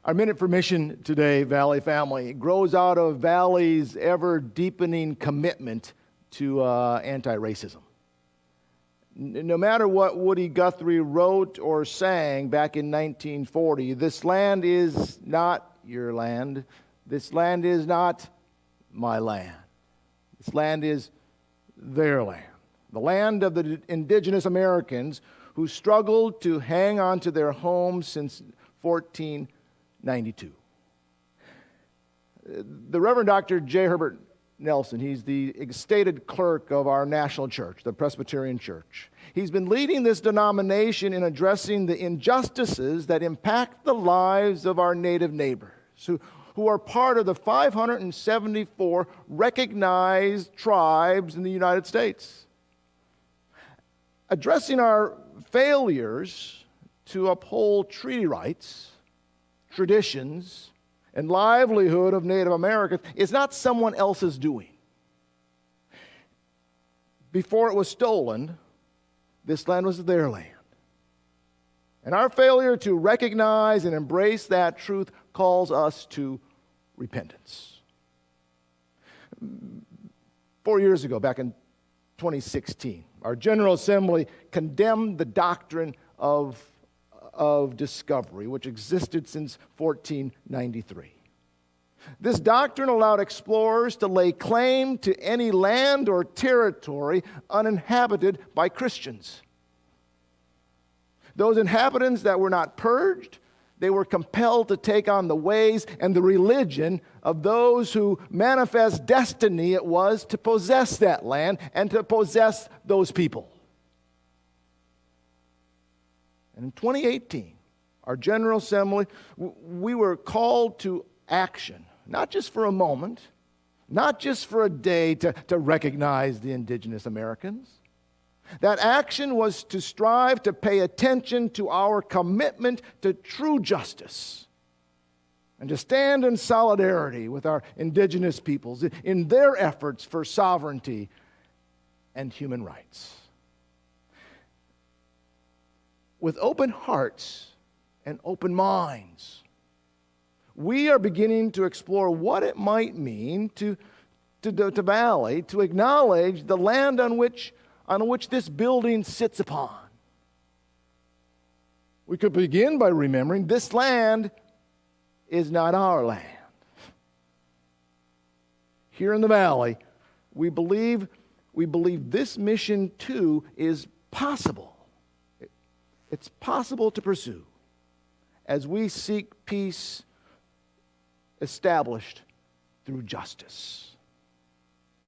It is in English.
Our Minute for Mission today, Valley family, grows out of Valley's ever-deepening commitment to anti-racism. No matter what Woody Guthrie wrote or sang back in 1940, this land is not your land. This land is not my land. This land is their land. The land of the indigenous Americans who struggled to hang on to their homes since 1492. The Reverend Dr. J. Herbert Nelson, he's the stated clerk of our national church, the Presbyterian Church. He's been leading this denomination in addressing the injustices that impact the lives of our native neighbors, who are part of the 574 recognized tribes in the United States. Addressing our failures to uphold treaty rights, traditions, and livelihood of Native Americans is not someone else's doing. Before it was stolen, this land was their land. And our failure to recognize and embrace that truth calls us to repentance. 4 years ago, back in 2016, our General Assembly condemned the doctrine of discovery, which existed since 1493. This doctrine allowed explorers to lay claim to any land or territory uninhabited by Christians. Those inhabitants that were not purged, they were compelled to take on the ways and the religion of those who manifest destiny it was to possess that land and to possess those people. And in 2018, our General Assembly, we were called to action, not just for a moment, not just for a day to recognize the indigenous Americans. That action was to strive to pay attention to our commitment to true justice and to stand in solidarity with our indigenous peoples in their efforts for sovereignty and human rights. With open hearts and open minds, we are beginning to explore what it might mean to Valley to acknowledge the land on which this building sits upon. We could begin by remembering this land is not our land. Here in the Valley, we believe this mission too is possible. It's possible to pursue as we seek peace established through justice.